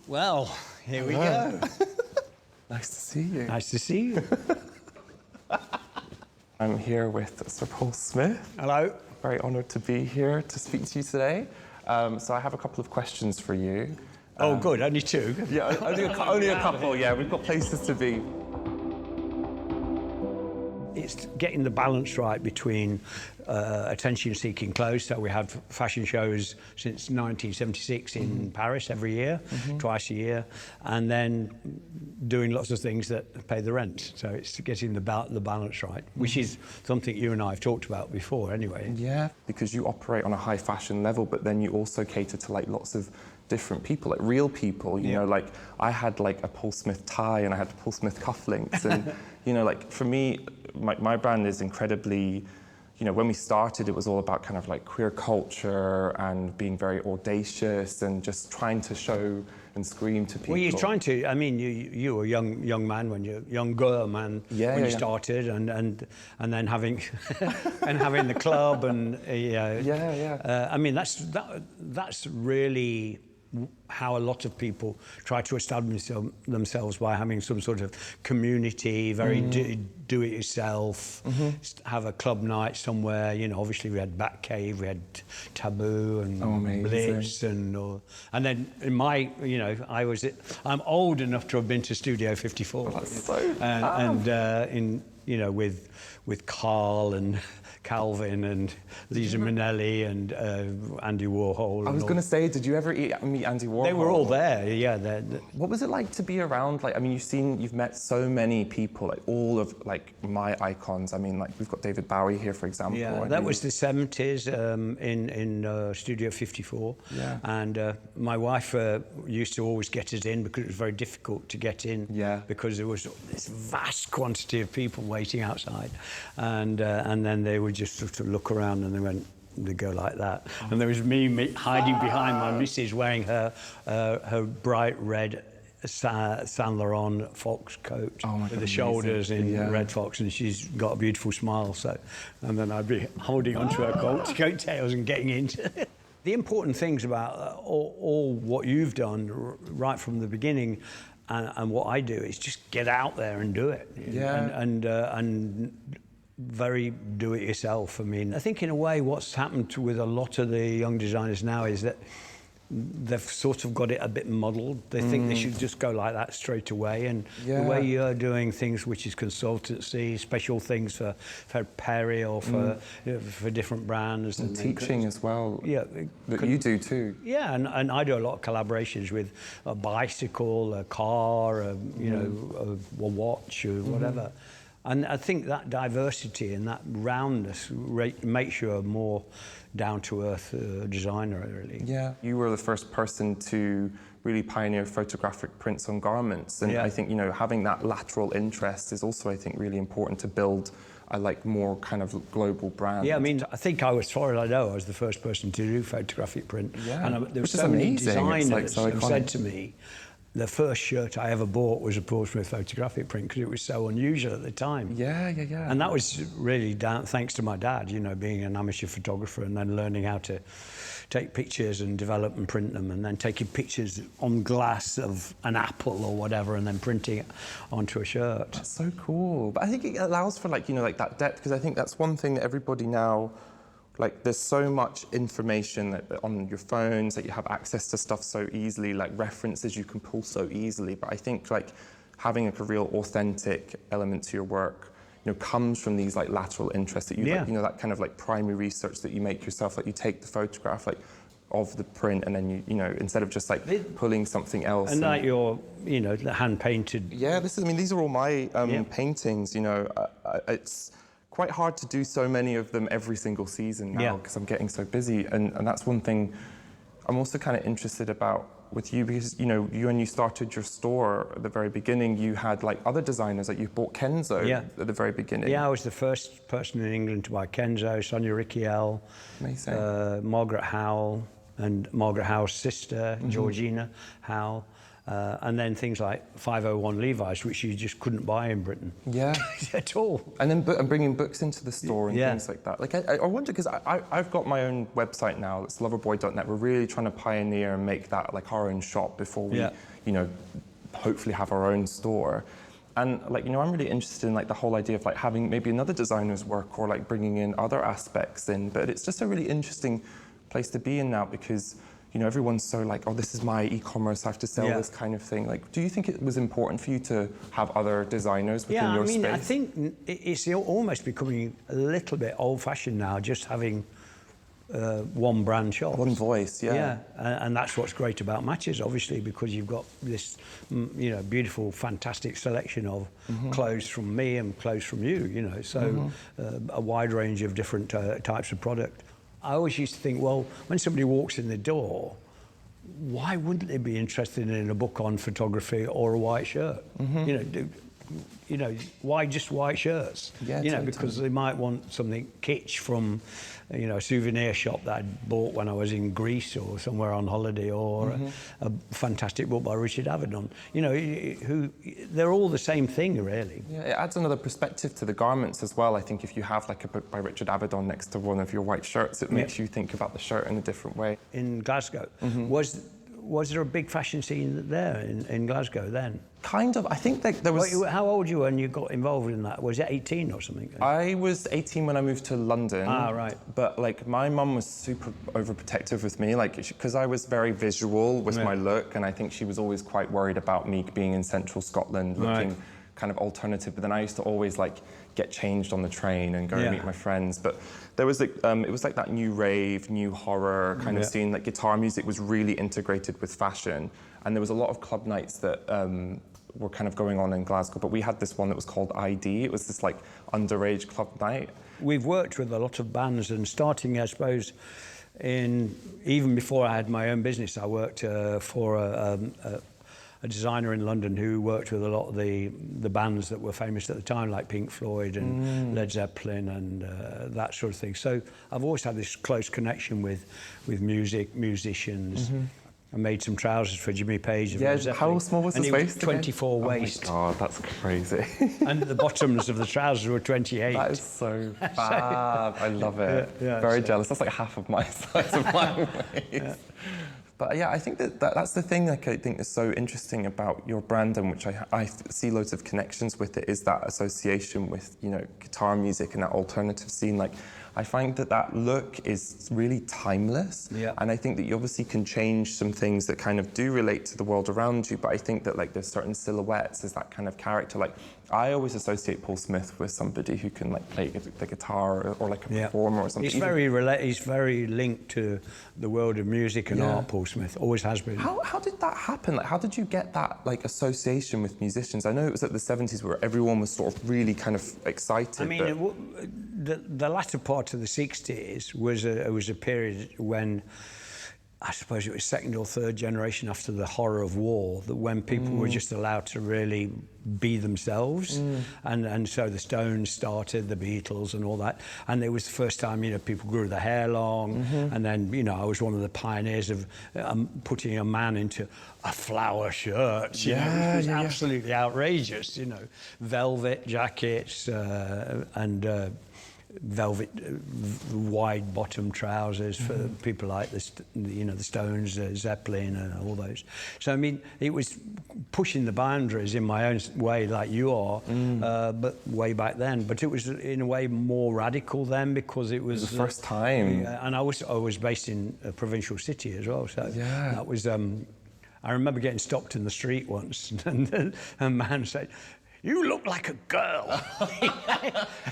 Well, here we go. Nice to see you. Nice to see you. I'm here with Sir Paul Smith. Hello. Very honoured to be here to speak to you today. So I have a couple of questions for you. Oh, good. Only two. Yeah, only a couple. Yeah, we've got places to be. It's getting the balance right between attention-seeking clothes. So we have fashion shows since 1976 in Paris every year, twice a year, and then doing lots of things that pay the rent. So it's getting the balance right, which is something you and I have talked about before anyway. Yeah, because you operate on a high fashion level, but then you also cater to like lots of different people, like real people, you know, like I had like a Paul Smith tie and I had Paul Smith cufflinks and, you know, like for me, my brand is incredibly, you know, when we started, it was all about kind of like queer culture and being very audacious and just trying to show and scream to people. Well, you're trying to. I mean, you were a young man when younger man when you started, and then having and having the club and I mean, that's really how a lot of people try to establish themselves, by having some sort of community, very do-it-yourself, have a club night somewhere. You know, obviously we had Batcave, we had Taboo and Blitz, and then in my, you know, I'm old enough to have been to Studio 54, and in, you know, with Carl and Calvin and Lisa Minnelli and Andy Warhol. I was going to say, did you ever meet Andy Warhol? They were all there, yeah. What was it like to be around? Like, I mean, you've met so many people, like all of like my icons. I mean, like we've got David Bowie here, for example. Yeah, that was the 70s in Studio 54. Yeah. And my wife used to always get us in because it was very difficult to get in. Yeah. Because there was this vast quantity of people waiting outside, and then they would just sort of look around and they'd go like that. And there was me hiding behind my missus wearing her bright red Saint Laurent fox coat with the shoulders in red fox, and she's got a beautiful smile. So, and then I'd be holding onto her coattails and getting into it. The important things about all what you've done right from the beginning, and what I do, is just get out there and do it. Yeah. And very do-it-yourself. I mean, I think in a way what's happened with a lot of the young designers now is that they've sort of got it a bit muddled. They think they should just go like that straight away, and the way you're doing things, which is consultancy, special things for Perry or for different brands. And teaching as well, that you do too. Yeah, and I do a lot of collaborations with a bicycle, a car, you know, a watch or whatever. And I think that diversity and that roundness makes you a more down-to-earth designer, really. Yeah. You were the first person to really pioneer photographic prints on garments. And I think, you know, having that lateral interest is also, I think, really important to build a like more kind of global brand. Yeah, I mean, I think as far as I know, I was the first person to do photographic print. Yeah, and there were so many designers who said to me, the first shirt I ever bought was a Paul Smith photographic print because it was so unusual at the time. Yeah. And that was really thanks to my dad, you know, being an amateur photographer and then learning how to take pictures and develop and print them, and then taking pictures on glass of an apple or whatever and then printing it onto a shirt. That's so cool. But I think it allows for, like, you know, like that depth, because I think that's one thing that everybody now, like, there's so much information on your phones that you have access to stuff so easily, like references you can pull so easily. But I think like having like a real authentic element to your work, you know, comes from these like lateral interests that you, like, you know, that kind of like primary research that you make yourself. Like you take the photograph like of the print, and then you know, instead of just like pulling something else. And like your, you know, the hand painted. Yeah, I mean, these are all my paintings. You know, it's quite hard to do so many of them every single season now because I'm getting so busy, and that's one thing I'm also kind of interested about with you, because, you know, when you started your store at the very beginning, you had like other designers, like you bought Kenzo at the very beginning. Yeah, I was the first person in England to buy Kenzo, Sonia Rykiel, Margaret Howell, and Margaret Howell's sister, Georgina Howell. And then things like 501 Levi's, which you just couldn't buy in Britain. Yeah. At all. And then and bringing books into the store and Yeah. things like that. Like I wonder, because I've got my own website now, it's loverboy.net. We're really trying to pioneer and make that like our own shop before we, you know, hopefully have our own store. And like, you know, I'm really interested in like the whole idea of like having maybe another designer's work or like bringing in other aspects in. But it's just a really interesting place to be in now because, you know, everyone's so like, oh, this is my e-commerce, I have to sell this kind of thing. Like, do you think it was important for you to have other designers within your space? I think it's almost becoming a little bit old-fashioned now, just having one brand shop. One voice, Yeah, and that's what's great about Matches, obviously, because you've got this, you know, beautiful, fantastic selection of clothes from me and clothes from you, you know, so a wide range of different types of product. I always used to think, well, when somebody walks in the door, why wouldn't they be interested in a book on photography or a white shirt? You know, why just white shirts? Yeah, you know, because they might want something kitsch from, you know, a souvenir shop that I'd bought when I was in Greece or somewhere on holiday, or a fantastic book by Richard Avedon. You know, they're all the same thing, really. Yeah, it adds another perspective to the garments as well. I think if you have like a book by Richard Avedon next to one of your white shirts, it makes you think about the shirt in a different way. In Glasgow, was there a big fashion scene there in Glasgow then? Kind of. I think that there was... How old were you when you got involved in that? Was it 18 or something? I was 18 when I moved to London. Ah, right. But like my mum was super overprotective with me, like because I was very visual with my look, and I think she was always quite worried about me being in central Scotland, looking kind of alternative. But then I used to always like get changed on the train and go and meet my friends. But there was like, it was like that new rave, new horror kind of scene. Like guitar music was really integrated with fashion, and there was a lot of club nights that were kind of going on in Glasgow. But we had this one that was called ID. It was this like underage club night. We've worked with a lot of bands, and starting, I suppose, even before I had my own business, I worked for a designer in London who worked with a lot of the bands that were famous at the time, like Pink Floyd and Led Zeppelin and that sort of thing. So I've always had this close connection with music, musicians. I made some trousers for Jimmy Page. Yeah, how small was his waist? 24 waist. Oh my God, that's crazy. And the bottoms of the trousers were 28. That is so bad. I love it. Very jealous. That's like half of my size of my waist. But yeah, I think that's the thing like, I think is so interesting about your brand, and which I see loads of connections with it, is that association with, you know, guitar music and that alternative scene. Like, I find that look is really timeless. And I think that you obviously can change some things that kind of do relate to the world around you, but I think that like there's certain silhouettes, there's that kind of character. Like, I always associate Paul Smith with somebody who can like play the guitar or like a performer or something. He's very linked to the world of music and art, Paul Smith, always has been. How did that happen? Like, how did you get that like association with musicians? I know it was at the 70s where everyone was sort of really kind of excited. I mean, the latter part of the 60s was a period when, I suppose it was second or third generation after the horror of war, that when people were just allowed to really be themselves. And so the Stones started, the Beatles and all that. And it was the first time, you know, people grew their hair long. And then, you know, I was one of the pioneers of putting a man into a flower shirt. You know, which was absolutely outrageous, you know. Velvet jackets and velvet wide bottom trousers for people like the Stones, Zeppelin and all those. So I mean, it was pushing the boundaries in my own way, like you are, but way back then. But it was in a way more radical then, because it was the first time. And I was based in a provincial city as well, so that was. I remember getting stopped in the street once, and a man said, "You look like a girl."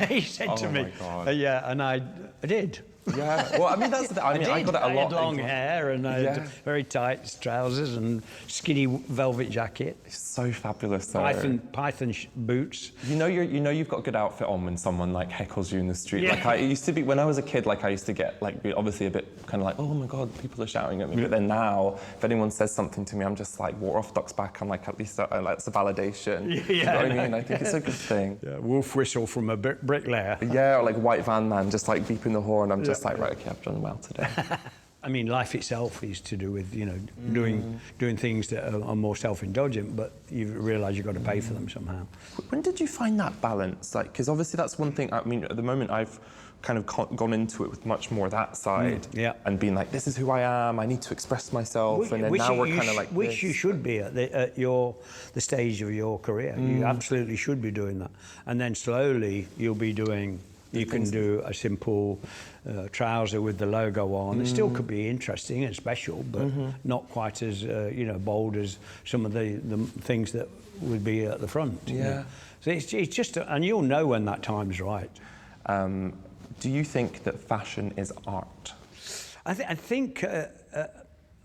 He said to me. Yeah, and I did. Yeah, well, I mean, that's the thing. I mean, I got it a lot. I had long hair and I had very tight trousers and skinny velvet jacket. It's so fabulous, though. Python boots. You know you've got a good outfit on when someone like heckles you in the street. Like I used to be when I was a kid. Like I used to get like obviously a bit kind of like, oh my God, people are shouting at me. But then now, if anyone says something to me, I'm just like water off duck's back. I'm like, at least it's a validation. You know what I mean? I think it's a good thing. Yeah, wolf whistle from a bricklayer. Yeah, or like white van man just like beeping the horn. I'm just like, right, okay, I've done well today. I mean, life itself is to do with, you know, doing things that are more self-indulgent, but you realise you've got to pay for them somehow. When did you find that balance? Like, because obviously that's one thing, I mean, at the moment I've kind of gone into it with much more that side and being like, this is who I am, I need to express myself, and then now we're kind of like which you should be at the stage of your career. You absolutely should be doing that. And then slowly you'll be doing, you can do a simple trouser with the logo on. It still could be interesting and special, but not quite as you know, bold as some of the things that would be at the front. Yeah. You know? So it's just, and you'll know when that time's right. Do you think that fashion is art? I think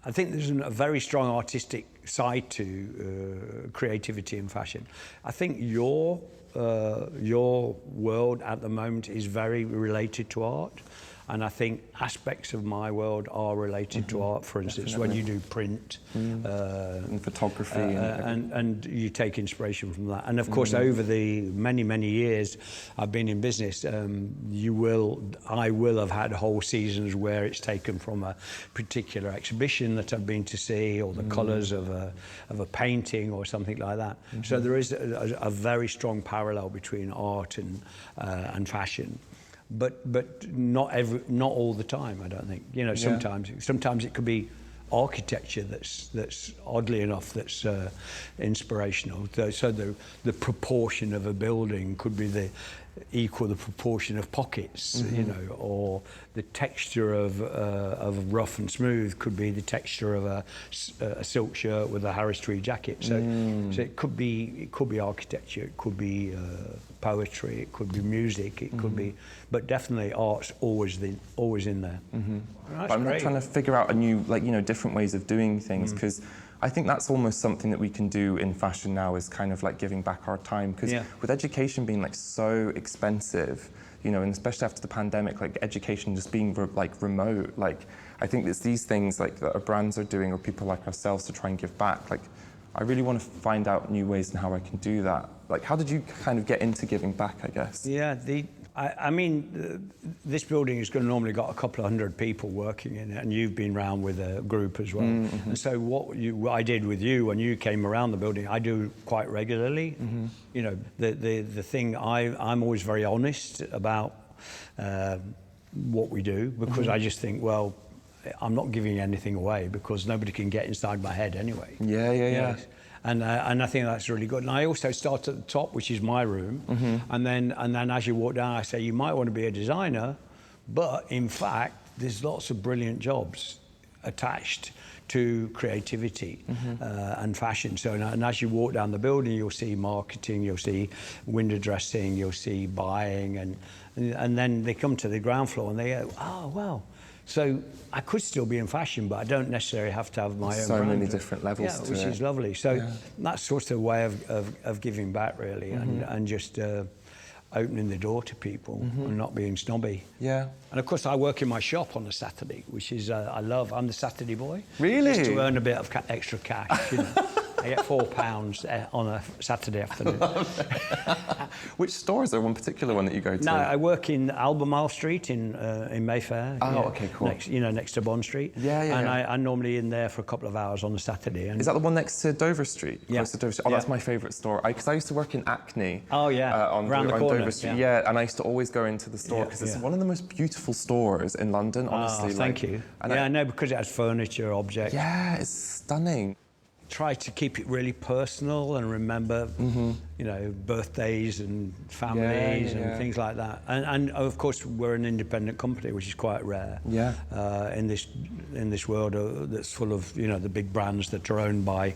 there's a very strong artistic side to creativity in fashion. I think your world at the moment is very related to art. And I think aspects of my world are related to art. For instance, when you do print and photography, and you take inspiration from that. And of course, over the many years I've been in business, I will have had whole seasons where it's taken from a particular exhibition that I've been to see, or the colours of a painting or something like that. So there is a very strong parallel between art and fashion. But not all the time, I don't think. You know, sometimes it could be architecture that's oddly enough that's inspirational. So the proportion of a building could be equal the proportion of pockets, you know, or the texture of rough and smooth could be the texture of a silk shirt with a Harris Tree jacket. So it could be architecture, it could be poetry, it could be music, it could be, but definitely art's always in there. But I'm not trying to figure out a new, like, you know, different ways of doing things, because I think that's almost something that we can do in fashion now, is kind of like giving back our time. Because with education being like so expensive, you know, and especially after the pandemic, like education just being like remote, like I think it's these things like that our brands are doing, or people like ourselves, to try and give back. Like, I really want to find out new ways and how I can do that. Like, how did you kind of get into giving back, I guess? Yeah, I mean, this building has normally got a couple of hundred people working in it, and you've been around with a group as well. And so what I did with you when you came around the building, I do quite regularly. You know, the thing, I'm always very honest about what we do, because I just think, well, I'm not giving anything away, because nobody can get inside my head anyway. Yeah. And I think that's really good. And I also start at the top, which is my room, and then as you walk down, I say you might want to be a designer, but in fact, there's lots of brilliant jobs attached to creativity and fashion. So, and as you walk down the building, you'll see marketing, you'll see window dressing, you'll see buying, and then they come to the ground floor and they go, oh well. So I could still be in fashion, but I don't necessarily have to have my own brand. So many different levels to it. Which is lovely. So that's sort of a way of giving back, really, and just opening the door to people and not being snobby. Yeah. And of course, I work in my shop on a Saturday, which is I love. I'm the Saturday boy. Really? Just to earn a bit of extra cash, you know. I get £4 on a Saturday afternoon. Which store is there? One particular one that you go to? No, I work in Albemarle Street in Mayfair. Oh, okay, cool. Next to Bond Street. And I'm normally in there for a couple of hours on a Saturday. And is that the one next to Dover Street? Yeah. Close to Dover Street? Oh, that's my favourite store. Because I used to work in Acne. Oh, yeah. Around the corner. Dover Street. Yeah. And I used to always go into the store because it's one of the most beautiful stores in London, honestly. Thank you. And I know, because it has furniture, objects. Yeah, it's stunning. Try to keep it really personal and remember, you know, birthdays and families and things like that. And of course, we're an independent company, which is quite rare. In this world that's full of, you know, the big brands that are owned by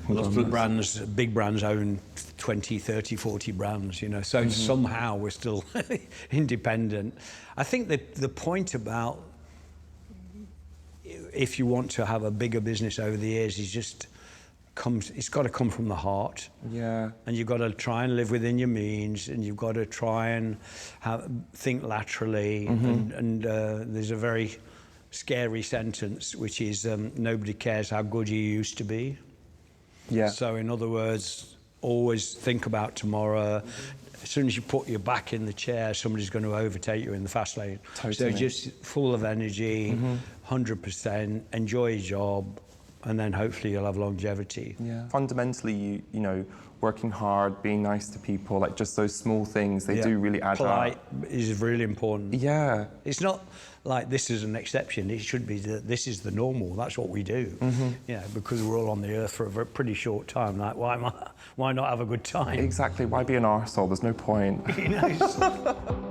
lots of brands. Big brands own 20, 30, 40 brands, you know. So somehow we're still independent. I think that the point about, if you want to have a bigger business over the years, it's got to come from the heart. Yeah. And you've got to try and live within your means, and you've got to try and think laterally. And there's a very scary sentence, which is nobody cares how good you used to be. Yeah. So in other words, always think about tomorrow. as soon as you put your back in the chair, somebody's going to overtake you in the fast lane. Totally. So just full of energy, 100%, enjoy your job, and then hopefully you'll have longevity. Yeah. Fundamentally, you know, working hard, being nice to people, like just those small things, they do really add Polite up. is really important. Yeah. It's not like this is an exception. It should be that this is the normal. That's what we do. Yeah, because we're all on the earth for a pretty short time. Like, why not have a good time? Exactly. Why be an arsehole? There's no point. You know,